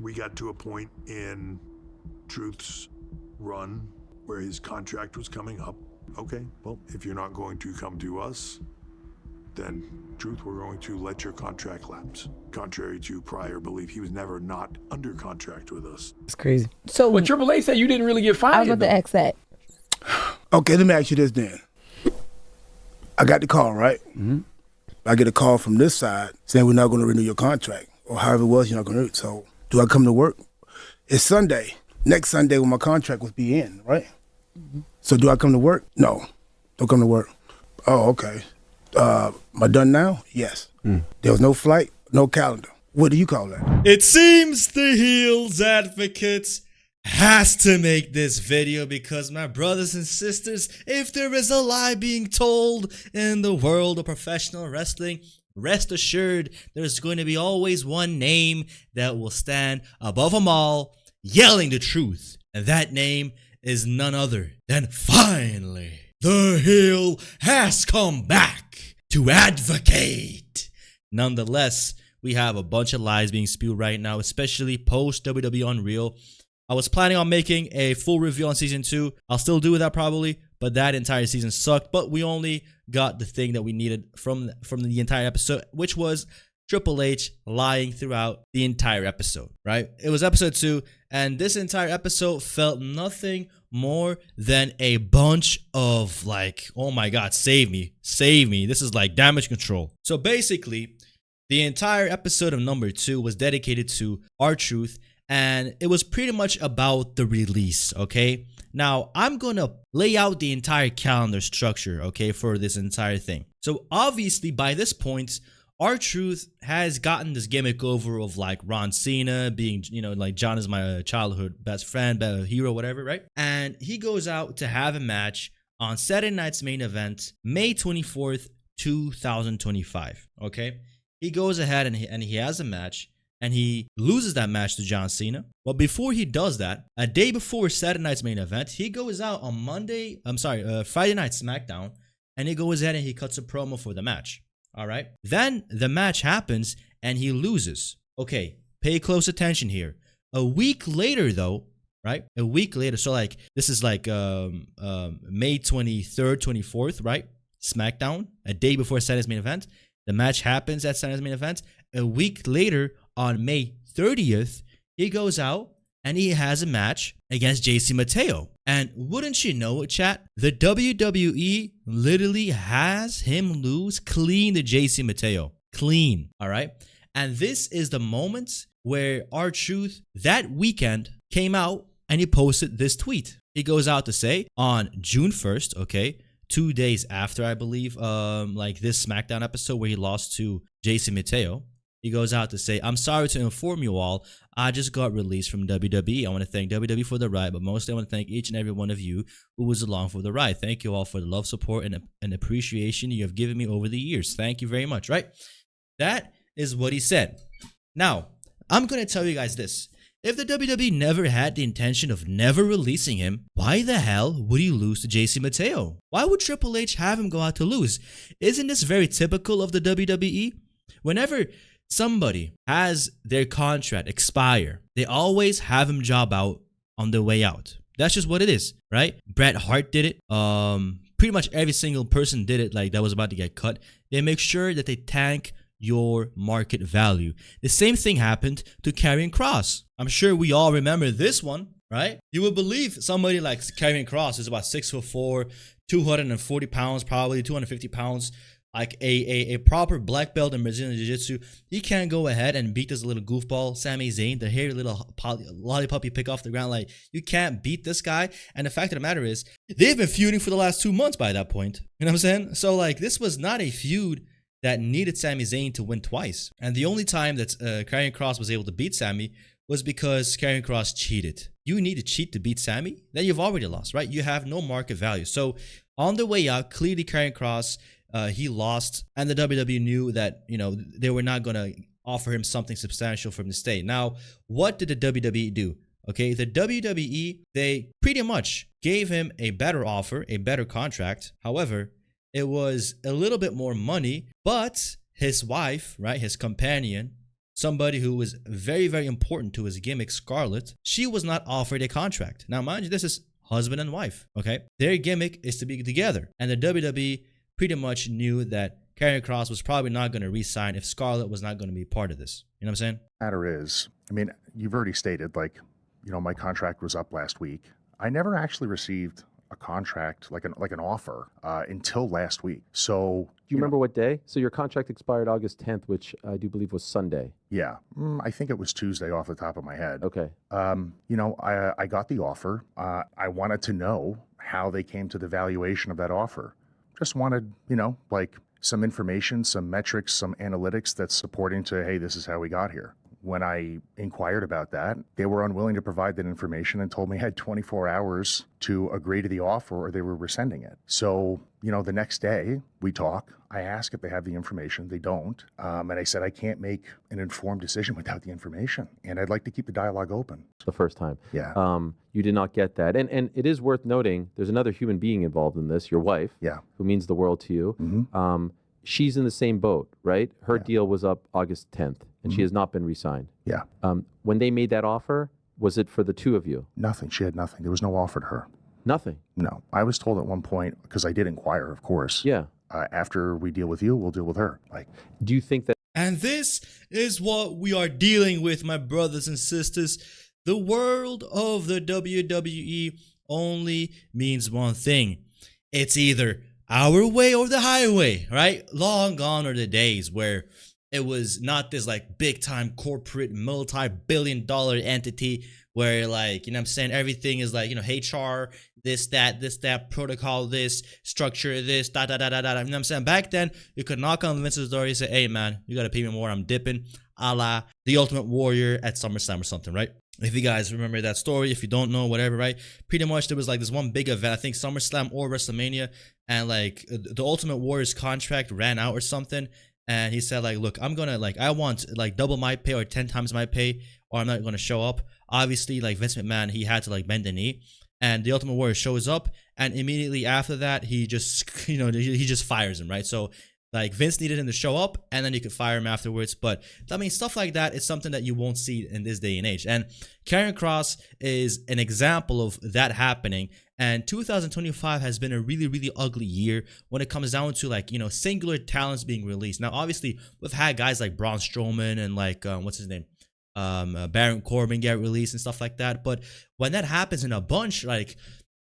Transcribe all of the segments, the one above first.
we got to a point in Truth's run where his contract was coming up. Okay, well, if you're not going to come to us, then Truth, we're going to let your contract lapse. Contrary to prior belief, he was never not under contract with us. It's crazy. So, But Triple H said you didn't really get fired. I was about to ask that. Okay, let me ask you this then. I got the call, right? Mm-hmm. I get a call from this side saying we're not going to renew your contract, or however it was, you're not going to renew it. So do I come to work? It's Sunday. Next Sunday when my contract was be in, right? Mm-hmm. So do I come to work? No, don't come to work. Oh, okay. Am I done now? Yes. There was no flight, no calendar. What do you call that? It seems the heels advocates has to make this video because, my brothers and sisters, if there is a lie being told in the world of professional wrestling, rest assured there's going to be always one name that will stand above them all, yelling the truth. And that name is none other than finally the heel has come back to advocate. Nonetheless, we have a bunch of lies being spewed right now, especially post WWE Unreal. I was planning on making a full review on season 2. I'll still do that probably, but that entire season sucked. But we only got the thing that we needed from the entire episode, which was Triple H lying throughout the entire episode, right? It was episode 2, and this entire episode felt nothing more than a bunch of like, oh my God, save me. This is like damage control. So basically, the entire episode of number 2 was dedicated to R-Truth, and it was pretty much about the release, okay? Now, I'm going to lay out the entire calendar structure, okay, for this entire thing. So obviously, by this point, R-Truth has gotten this gimmick over of like Ron Cena being, you know, like John is my childhood best friend, hero, whatever, right? And he goes out to have a match on Saturday night's main event, May 24th, 2025, okay? He goes ahead and he has a match, and he loses that match to John Cena. But before he does that, a day before Saturday night's main event, he goes out on Friday night SmackDown, and he goes ahead and he cuts a promo for the match. All right. Then the match happens and he loses. Okay, pay close attention here. A week later, though, right? A week later. So like this is like May 23rd, 24th, right? SmackDown, a day before Saturday's main event. The match happens at Saturday's main event. A week later, on May 30th, he goes out and he has a match against JC Mateo. And wouldn't you know it, chat? The WWE literally has him lose clean to JC Mateo. Clean, all right? And this is the moment where R-Truth that weekend came out and he posted this tweet. He goes out to say on June 1st, okay, 2 days after, I believe, like this SmackDown episode where he lost to JC Mateo, he goes out to say, I'm sorry to inform you all, I just got released from WWE. I want to thank WWE for the ride, but mostly I want to thank each and every one of you who was along for the ride. Thank you all for the love, support, and appreciation you have given me over the years. Thank you very much, right? That is what he said. Now, I'm going to tell you guys this. If the WWE never had the intention of never releasing him, why the hell would he lose to JC Mateo? Why would Triple H have him go out to lose? Isn't this very typical of the WWE? Whenever somebody has their contract expire, they always have him job out on their way out. That's just what it is, right? Bret Hart did it. Pretty much every single person did it, like that was about to get cut. They make sure that they tank your market value. The same thing happened to Karrion Cross. I'm sure we all remember this one, right? You would believe somebody like Karrion Cross is about 6'4", 240 pounds, probably 250 pounds, like a proper black belt in Brazilian Jiu-Jitsu. He can't go ahead and beat this little goofball, Sami Zayn, the hairy little lollipop you pick off the ground. Like, you can't beat this guy. And the fact of the matter is, they've been feuding for the last 2 months by that point. You know what I'm saying? So, like, this was not a feud that needed Sami Zayn to win twice. And the only time that Karrion Cross was able to beat Sami was because Karrion Cross cheated. You need to cheat to beat Sami? Then you've already lost, right? You have no market value. So, on the way out, clearly Karrion Cross, he lost, and the WWE knew that, you know, they were not going to offer him something substantial for him to stay. Now, what did the WWE do? Okay, the WWE, they pretty much gave him a better offer, a better contract. However, it was a little bit more money, but his wife, right, his companion, somebody who was very, very important to his gimmick, Scarlett, she was not offered a contract. Now, mind you, this is husband and wife, okay? Their gimmick is to be together. And the WWE pretty much knew that Karrion Cross was probably not going to re-sign if Scarlett was not going to be part of this. You know what I'm saying? Matter is, I mean, you've already stated, like, you know, my contract was up last week. I never actually received a contract, like an offer, until last week. So, Do you remember what day? So your contract expired August 10th, which I do believe was Sunday. Yeah, I think it was Tuesday off the top of my head. Okay. You know, I got the offer. I wanted to know how they came to the valuation of that offer. Just wanted, you know, like some information, some metrics, some analytics that's supporting to, hey, this is how we got here. When I inquired about that, they were unwilling to provide that information and told me I had 24 hours to agree to the offer or they were rescinding it. So, you know, the next day we talk. I ask if they have the information. They don't. And I said, I can't make an informed decision without the information. And I'd like to keep the dialogue open. The first time. Yeah. You did not get that. And it is worth noting, there's another human being involved in this, your wife, Yeah. who means the world to you. Mm-hmm. She's in the same boat, right? Her Yeah. deal was up August 10th, and she has not been re-signed. Yeah. When they made that offer, was it for the two of you? Nothing. She had nothing. There was no offer to her. Nothing. No. I was told at one point, because I did inquire, of course. Yeah. After we deal with you, we'll deal with her. Like, Do you think that And this is what we are dealing with, my brothers and sisters. The world of the WWE only means one thing. It's either our way or the highway, right? Long gone are the days where it was not this like big time corporate multi-billion-dollar entity where, like, you know what I'm saying, everything is like, you know, HR, this, that, protocol, this, structure, this, You know what I'm saying? Back then, you could knock on Vince's door and say, hey, man, you got to pay me more. I'm dipping, a la The Ultimate Warrior at SummerSlam or something, right? If you guys remember that story, if you don't know, whatever, right? Pretty much there was like this one big event, I think SummerSlam or WrestleMania, and like the Ultimate Warrior's contract ran out or something. And he said, like, look, I'm gonna, like, I want like double my pay or 10 times my pay, or I'm not gonna show up. Obviously, like Vince McMahon, he had to like bend the knee, and the Ultimate Warrior shows up, and immediately after that, he just, you know, he just fires him, right? So like Vince needed him to show up, and then you could fire him afterwards. But I mean, stuff like that is something that you won't see in this day and age. And Karrion Cross is an example of that happening. And 2025 has been a really, really ugly year when it comes down to, like, you know, singular talents being released. Now, obviously, we've had guys like Braun Strowman and like what's his name, Baron Corbin get released and stuff like that. But when that happens in a bunch, like,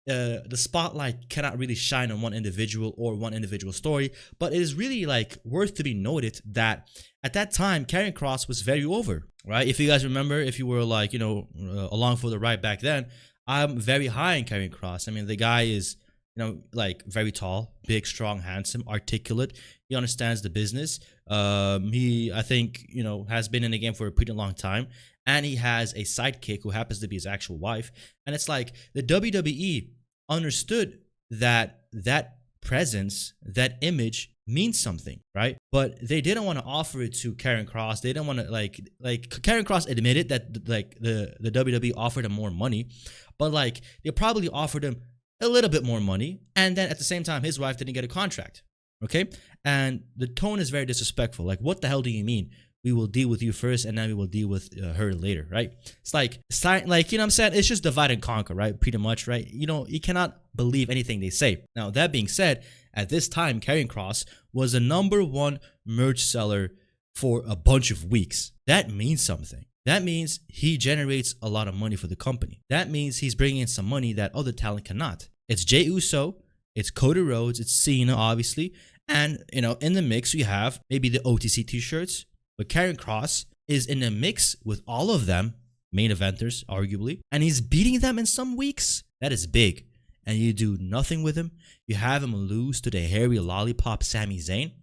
the spotlight cannot really shine on one individual or one individual story. But it is really like worth to be noted that at that time, Karrion Cross was very over, right? If you guys remember, if you were like, you know, along for the ride back then, I'm very high in Karrion Cross. I mean, the guy is, you know, like very tall, big, strong, handsome, articulate. He understands the business. He, I think, you know, has been in the game for a pretty long time. And he has a sidekick who happens to be his actual wife. And it's like the WWE understood that that presence, that image means something, right? But they didn't want to offer it to Karrion Cross. They didn't want to like Karrion Cross admitted that like the WWE offered him more money, but like they probably offered him a little bit more money, and then at the same time his wife didn't get a contract. Okay? And the tone is very disrespectful. Like, what the hell do you mean? We will deal with you first, and then we will deal with her later, right? It's like, you know what I'm saying? It's just divide and conquer, right? Pretty much, right? You know, you cannot believe anything they say. Now, that being said, at this time, Karrion Cross was the #1 merch seller for a bunch of weeks. That means something. That means he generates a lot of money for the company. That means he's bringing in some money that other talent cannot. It's Jey Uso, it's Cody Rhodes, it's Cena, obviously. And, you know, in the mix, we have maybe the OTC t-shirts. But Karrion Cross is in the mix with all of them, main eventers, arguably, and he's beating them in some weeks. That is big. And you do nothing with him. You have him lose to the hairy lollipop Sami Zayn.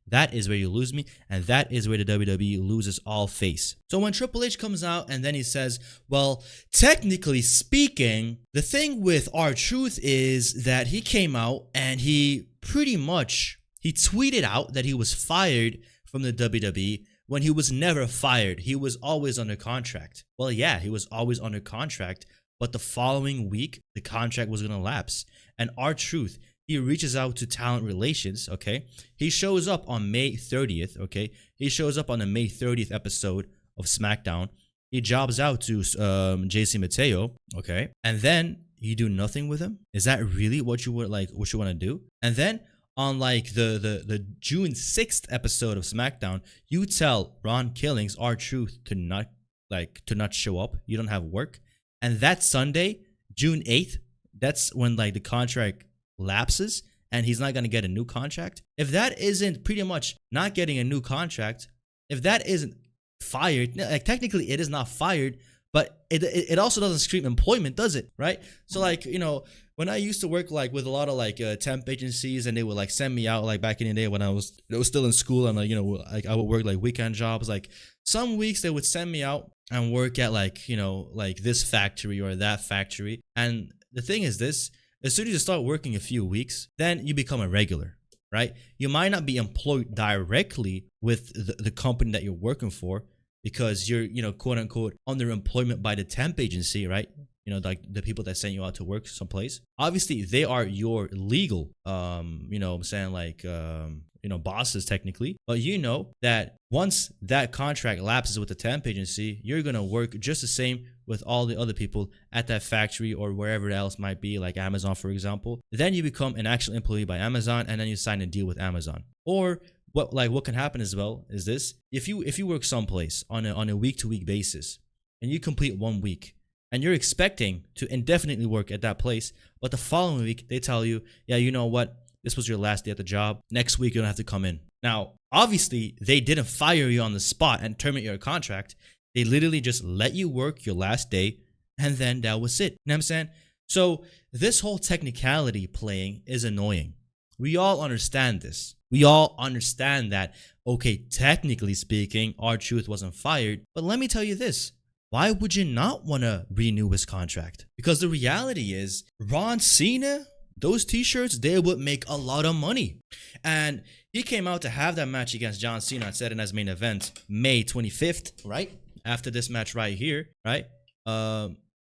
That is where you lose me, and that is where the WWE loses all face. So when Triple H comes out and then he says, well, technically speaking, the thing with R-Truth is that he came out and he tweeted out that he was fired from the WWE, when he was never fired. He was always under contract. Well, yeah, he was always under contract, but the following week, the contract was going to lapse. And R-Truth, he reaches out to talent relations, okay? He shows up on May 30th, okay? He shows up on the May 30th episode of SmackDown. He jobs out to JC Mateo, okay, and then you do nothing with him. Is that really what you would like? What you want to do? And then on like the June 6th episode of SmackDown, you tell Ron Killings, R-Truth, to not show up. You don't have work. And that Sunday, June 8th, that's when like the contract lapses and he's not going to get a new contract. If that isn't pretty much not getting a new contract, if that isn't fired, like technically it is not fired, but it also doesn't scream employment, does it? Right? So like, you know, when I used to work like with a lot of like temp agencies, and they would like send me out like back in the day when I was still in school, and like, you know, like I would work like weekend jobs. Like some weeks they would send me out and work at like, you know, like this factory or that factory. And the thing is this, as soon as you start working a few weeks, then you become a regular, right? You might not be employed directly with the company that you're working for, because you're, you know, quote unquote under employment by the temp agency, right? You know, like the people that send you out to work someplace. Obviously, they are your legal, you know, I'm saying like, you know, bosses technically. But you know that once that contract lapses with the temp agency, you're going to work just the same with all the other people at that factory or wherever else might be, like Amazon, for example. Then you become an actual employee by Amazon, and then you sign a deal with Amazon. Or what can happen as well is this: if you work someplace on a week-to-week basis and you complete 1 week and you're expecting to indefinitely work at that place, but the following week they tell you, yeah, you know what, this was your last day at the job, next week you don't have to come in. Now obviously they didn't fire you on the spot and terminate your contract. They literally just let you work your last day, and then that was it. You know what I'm saying? So this whole technicality playing is annoying. We all understand this. We all understand that, okay, technically speaking, R-Truth wasn't fired. But let me tell you this. Why would you not want to renew his contract? Because the reality is, Ron Cena, those t-shirts, they would make a lot of money. And he came out to have that match against John Cena at Saturday Night's Main Event, May 25th, right? After this match right here, right?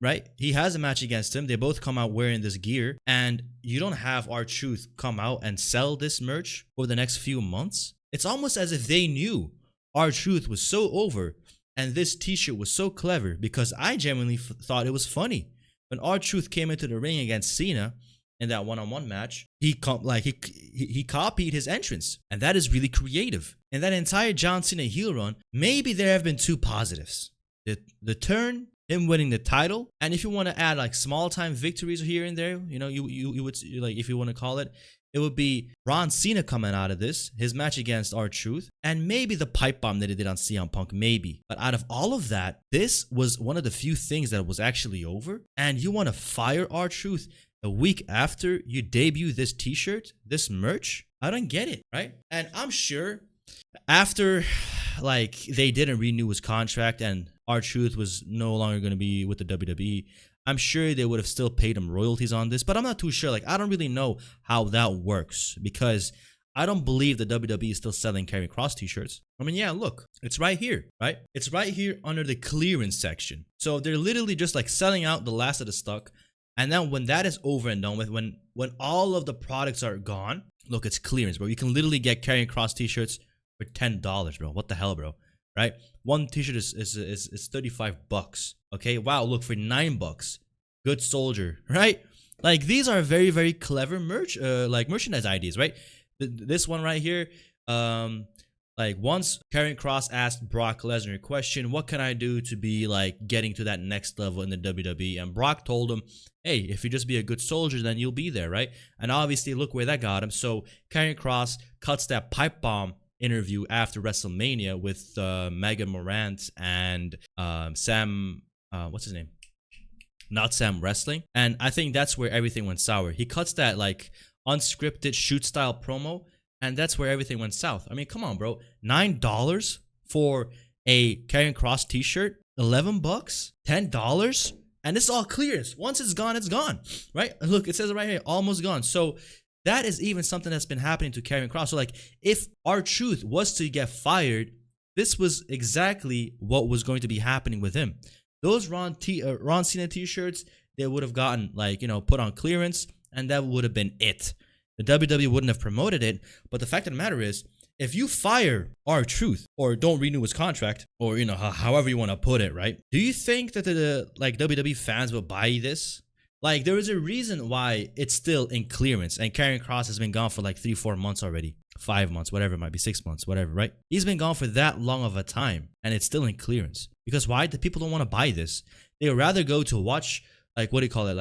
Right? He has a match against him. They both come out wearing this gear, and you don't have R-Truth come out and sell this merch over the next few months. It's almost as if they knew R-Truth was so over and this t-shirt was so clever, because I genuinely thought it was funny. When R-Truth came into the ring against Cena in that one-on-one match, he copied his entrance, and that is really creative. In that entire John Cena heel run, maybe there have been two positives: the turn, him winning the title, and if you want to add like small time victories here and there, you know, you would like, if you want to call it, it would be Ron Cena coming out of this, his match against R-Truth, and maybe the pipe bomb that he did on CM Punk, maybe. But out of all of that, this was one of the few things that was actually over. And you want to fire R-Truth a week after you debut this t-shirt, this merch? I don't get it, right? And I'm sure after like they didn't renew his contract and R-Truth was no longer going to be with the WWE, I'm sure they would have still paid him royalties on this, but I'm not too sure. Like, I don't really know how that works, because I don't believe the WWE is still selling Karrion Cross t-shirts. I mean, yeah, look, it's right here, right? It's right here under the clearance section. So they're literally just like selling out the last of the stock. And then when that is over and done with, when all of the products are gone, look, it's clearance, bro. You can literally get Karrion Cross t-shirts for $10, bro. What the hell, bro? Right? One t-shirt is $35. Okay, wow, look, for $9. Good soldier, right? Like, these are very, very clever merchandise ideas, right? This one right here, like, once Karrion Cross asked Brock Lesnar a question, what can I do to be like getting to that next level in the WWE? And Brock told him, hey, if you just be a good soldier, then you'll be there, right? And obviously, look where that got him. So Karrion Cross cuts that pipe bomb interview after WrestleMania with Megan Morant and Sam, what's his name? Not Sam Wrestling. And I think that's where everything went sour. He cuts that like unscripted shoot style promo, and that's where everything went south. I mean, come on, bro. $9 for a Karrion Cross t-shirt, $11, $10, and it's all clearance. Once it's gone, right? Look, it says it right here, almost gone. So that is even something that's been happening to Karrion Cross. So like, if R-Truth was to get fired, this was exactly what was going to be happening with him. Those Ron Cena t-shirts, they would have gotten like, you know, put on clearance, and that would have been it. The WWE wouldn't have promoted it, but the fact of the matter is, if you fire R-Truth or don't renew his contract, or however you want to put it, right? Do you think that the like WWE fans will buy this? Like, there is a reason why it's still in clearance, and Karrion Cross has been gone for like 3-4 months already, 5 months, whatever it might be, 6 months, whatever, right? He's been gone for that long of a time, and it's still in clearance. Because why? The people don't want to buy this. They would rather go to watch, like, what do you call it?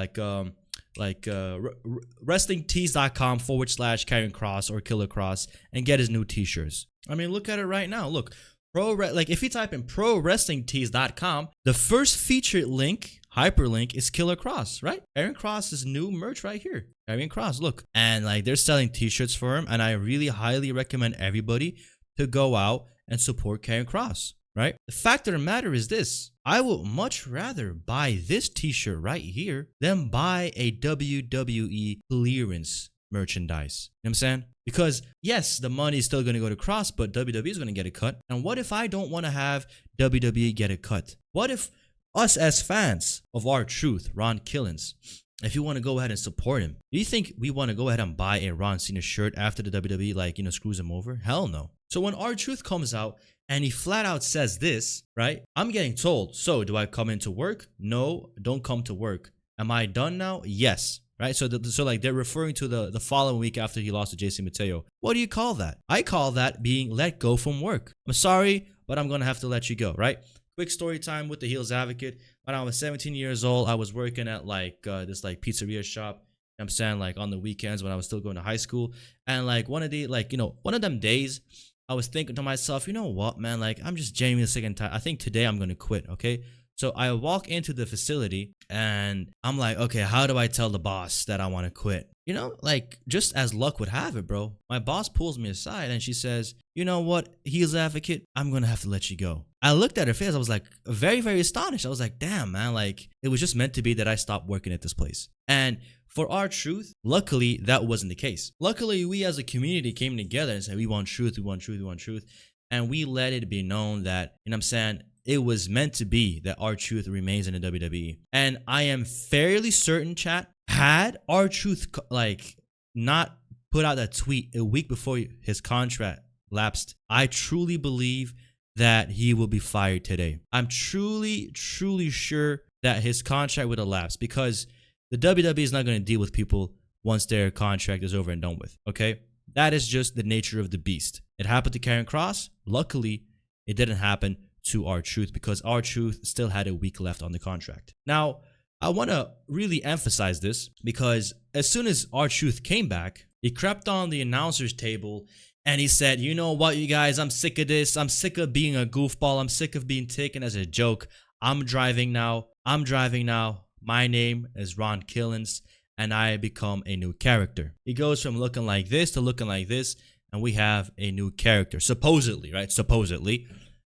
WrestlingTees.com/Karrion Cross or Killer Cross and get his new t-shirts. I mean, look at it right now. Look, if you type in ProWrestlingTees.com, the first featured link, hyperlink, is Killer Cross, right? Karrion Cross's new merch right here. Karrion Cross, look. And like, they're selling t-shirts for him, and I really highly recommend everybody to go out and support Karrion Cross, right? The fact of the matter is this: I would much rather buy this t-shirt right here than buy a WWE clearance merchandise. You know what I'm saying? Because yes, the money is still going to go to Cross, but WWE is going to get a cut. And what if I don't want to have WWE get a cut? What if us as fans of R-Truth, Ron Killings, if you want to go ahead and support him, do you think we want to go ahead and buy a Ron Cena shirt after the WWE screws him over? Hell no. So when R-Truth comes out and he flat out says this, right? I'm getting told, so do I come into work? No, don't come to work. Am I done now? Yes. Right? So they're referring to the following week after he lost to JC Mateo. What do you call that? I call that being let go from work. I'm sorry, but I'm going to have to let you go, right? Quick story time with the Heels Advocate. When I was 17 years old, I was working at this pizzeria shop. I'm saying, like, on the weekends when I was still going to high school. And like one of them days, I was thinking to myself, you know what, man, like, I'm just genuinely sick and tired. I think today I'm going to quit, okay? So I walk into the facility and I'm like, okay, how do I tell the boss that I want to quit? Just as luck would have it, bro, my boss pulls me aside and she says, you know what, Heels Advocate, I'm going to have to let you go. I looked at her face. I was like, very, very astonished. I was like, damn, man, like, it was just meant to be that I stopped working at this place. And for R-Truth, luckily, that wasn't the case. Luckily, we as a community came together and said, we want truth, we want truth, we want truth. And we let it be known that, you know what I'm saying, it was meant to be that R-Truth remains in the WWE. And I am fairly certain, chat, had R-Truth not put out that tweet a week before his contract lapsed, I truly believe that he will be fired today. I'm truly, truly sure that his contract would have lapsed, because the WWE is not going to deal with people once their contract is over and done with, okay? That is just the nature of the beast. It happened to Karrion Cross. Luckily, it didn't happen to R-Truth, because R-Truth still had a week left on the contract. Now, I want to really emphasize this, because as soon as R-Truth came back, he crept on the announcer's table and he said, you know what, you guys, I'm sick of this. I'm sick of being a goofball. I'm sick of being taken as a joke. I'm driving now. My name is Ron Killings, and I become a new character. He goes from looking like this to looking like this, and we have a new character, supposedly, right? Supposedly.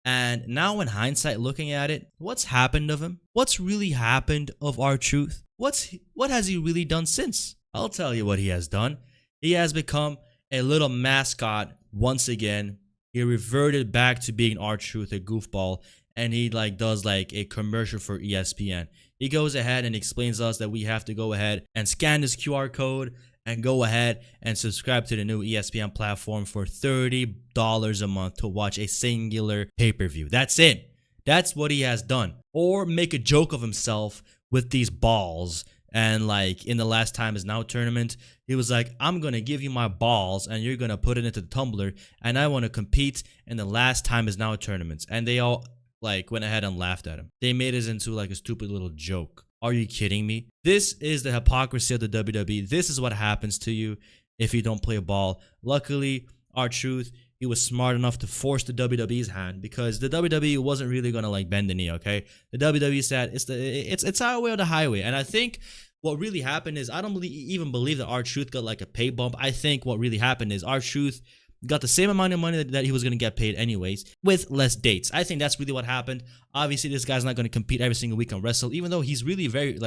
And now in hindsight, looking at it, what's happened of him? What's really happened of R-Truth? What has he really done since? I'll tell you what he has done. He has become a little mascot once again. He reverted back to being R-Truth, a goofball, and he does a commercial for ESPN. He goes ahead and explains to us that we have to go ahead and scan this QR code and go ahead and subscribe to the new ESPN platform for $30 a month to watch a singular pay-per-view. That's it. That's what he has done. Or make a joke of himself with these balls. And in the Last Time Is Now tournament, he was like, I'm going to give you my balls and you're going to put it into the tumbler, and I want to compete in the Last Time Is Now tournaments. And they all went ahead and laughed at him. They made it into a stupid little joke. Are you kidding me? This is the hypocrisy of the WWE. This is what happens to you if you don't play ball. Luckily, R-Truth, he was smart enough to force the WWE's hand, because the WWE wasn't really going to bend the knee, okay? The WWE said it's our way or the highway. And I think what really happened is, I don't even believe that R-Truth got a pay bump. I think what really happened is R-Truth got the same amount of money that he was going to get paid anyways, with less dates. I think that's really what happened. Obviously, this guy's not going to compete every single week and wrestle, even though he's really very,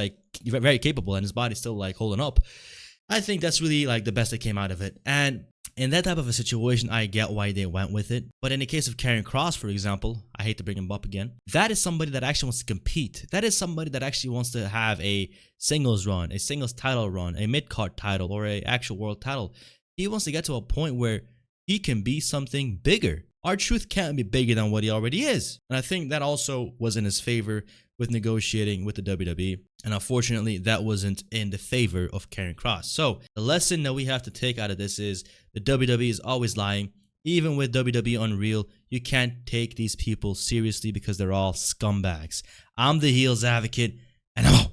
very capable and his body's still, holding up. I think that's really, the best that came out of it. And in that type of a situation, I get why they went with it. But in the case of Karrion Cross, for example, I hate to bring him up again, that is somebody that actually wants to compete. That is somebody that actually wants to have a singles run, a singles title run, a mid-card title, or a actual world title. He wants to get to a point where he can be something bigger. R-Truth can't be bigger than what he already is. And I think that also was in his favor with negotiating with the WWE. And unfortunately, that wasn't in the favor of Karrion Cross. So the lesson that we have to take out of this is the WWE is always lying. Even with WWE Unreal, you can't take these people seriously because they're all scumbags. I'm the Heels Advocate, and I'm out.